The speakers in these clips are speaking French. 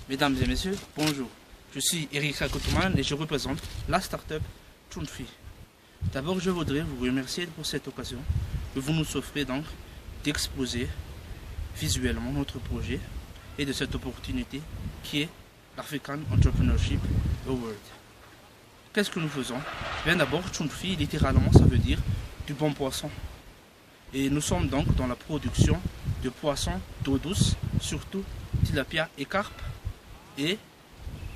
Mesdames et messieurs, bonjour. Je suis Eric Rakotouman et je représente la start-up Chunfi. D'abord, je voudrais vous remercier pour cette occasion que vous nous offrez donc d'exposer visuellement notre projet et de cette opportunité qui est l'African Entrepreneurship Award. Qu'est-ce que nous faisons? Bien d'abord, Chunfi, littéralement, ça veut dire du bon poisson. Et nous sommes donc dans la production de poissons d'eau douce, surtout tilapia et carpe. Et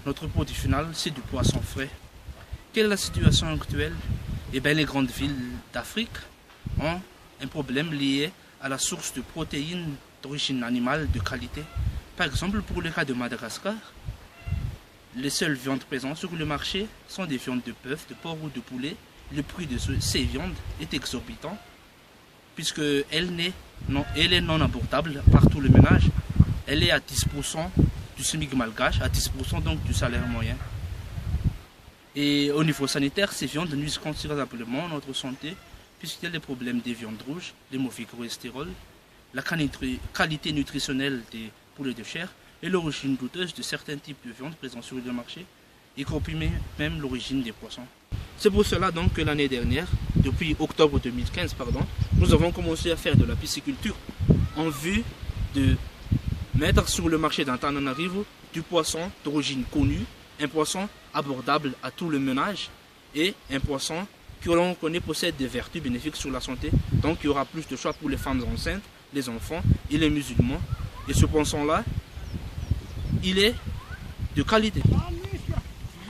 notre produit final, c'est du poisson frais. Quelle est la situation actuelle? Eh bien, les grandes villes d'Afrique ont un problème lié à la source de protéines d'origine animale de qualité. Par exemple, pour le cas de Madagascar, les seules viandes présentes sur le marché sont des viandes de bœuf, de porc ou de poulet. Le prix de ces viandes est exorbitant puisqu'elle est non abordable par tout le ménage. Elle est à 10% du SMIC malgache, à 10% donc du salaire moyen. Et au niveau sanitaire, ces viandes nuisent considérablement à notre santé puisqu'il y a les problèmes des viandes rouges, les mauvais cholestérol, la qualité nutritionnelle des poulets de chair et l'origine douteuse de certains types de viandes présents sur le marché, y compris même l'origine des poissons. C'est pour cela donc que l'année dernière, depuis octobre 2015, nous avons commencé à faire de la pisciculture en vue de mettre sur le marché d'Antananarivo du poisson d'origine connue, un poisson abordable à tout le ménage et un poisson que l'on connaît possède des vertus bénéfiques sur la santé. Donc il y aura plus de choix pour les femmes enceintes, les enfants et les musulmans. Et ce poisson-là, il est de qualité.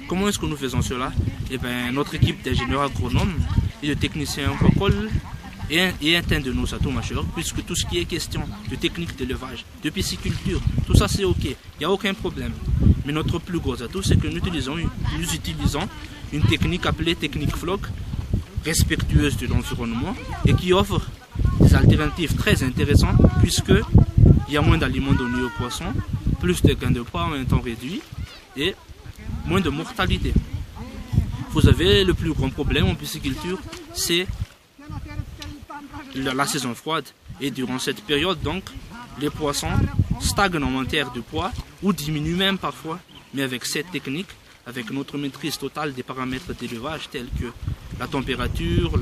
Comment est-ce que nous faisons cela? Eh bien, notre équipe d'ingénieurs agronomes et de techniciens aquacoles est un de nos atouts majeurs, puisque tout ce qui est question de technique d'élevage, de pisciculture, tout ça c'est ok, il n'y a aucun problème. Mais notre plus gros atout, c'est que nous utilisons une technique appelée technique floc, respectueuse de l'environnement et qui offre des alternatives très intéressantes, puisqu'il y a moins d'aliments donnés aux poissons, plus de gains de poids en un temps réduit et moins de mortalité. Vous avez le plus grand problème en pisciculture, c'est la saison froide. Et durant cette période, donc, les poissons stagnent en matière de poids ou diminuent même parfois. Mais avec cette technique, avec notre maîtrise totale des paramètres d'élevage tels que la température,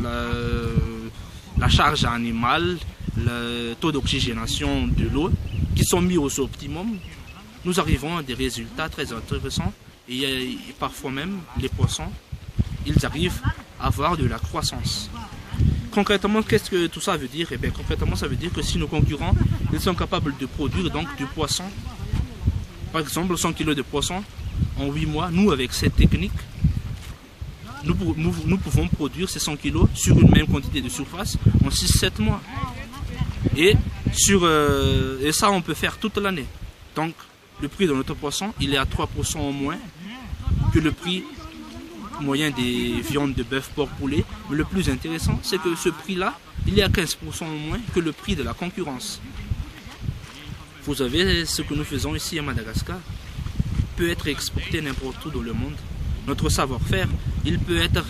la charge animale, le taux d'oxygénation de l'eau, qui sont mis au optimum, nous arrivons à des résultats très intéressants. Et parfois même, les poissons, ils arrivent à avoir de la croissance. Concrètement, qu'est-ce que tout ça veut dire? Eh bien, concrètement, ça veut dire que si nos concurrents, ils sont capables de produire donc du poisson, par exemple 100 kg de poisson en 8 mois, nous, avec cette technique, nous pouvons produire ces 100 kg sur une même quantité de surface en 6-7 mois. Et ça, on peut faire toute l'année. Donc, le prix de notre poisson, il est à 3% en moins que le prix moyen des viandes de bœuf, porc, poulet. Mais le plus intéressant, c'est que ce prix-là, il est à 15% en moins que le prix de la concurrence. Vous savez, ce que nous faisons ici à Madagascar peut être exporté n'importe où dans le monde. Notre savoir-faire, il peut être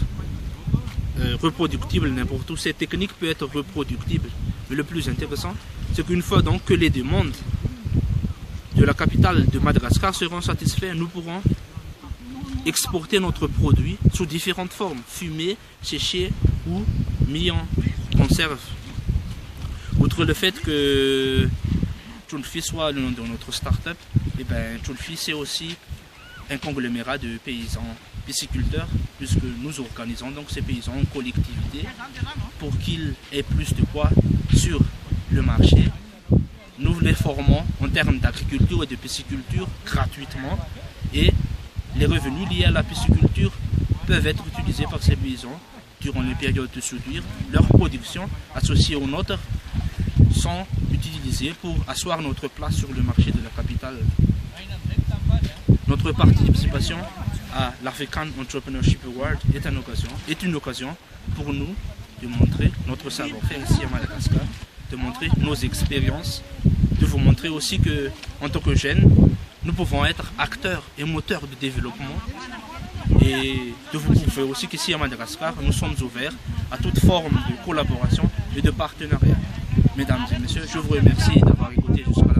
reproductible n'importe où. Cette technique peut être reproductible. Mais le plus intéressant, c'est qu'une fois donc que les demandes de la capitale de Madagascar seront satisfaits, nous pourrons exporter notre produit sous différentes formes, fumé, séché ou mis en conserve. Outre le fait que Chunfi soit le nom de notre start-up, eh ben, Chunfi c'est aussi un conglomérat de paysans pisciculteurs, puisque nous organisons donc ces paysans en collectivité pour qu'ils aient plus de poids sur le marché. Nous les formons en termes d'agriculture et de pisciculture gratuitement et les revenus liés à la pisciculture peuvent être utilisés par ces paysans durant les périodes de soudure. Leur production associée aux nôtres sont utilisées pour asseoir notre place sur le marché de la capitale. Notre participation à l'African Entrepreneurship Award est une occasion pour nous de montrer notre savoir-faire ici à Madagascar, de montrer nos expériences, de vous montrer aussi que, en tant que jeunes, nous pouvons être acteurs et moteurs de développement et de vous prouver aussi qu'ici à Madagascar, nous sommes ouverts à toute forme de collaboration et de partenariat. Mesdames et messieurs, je vous remercie d'avoir écouté jusqu'à la fin.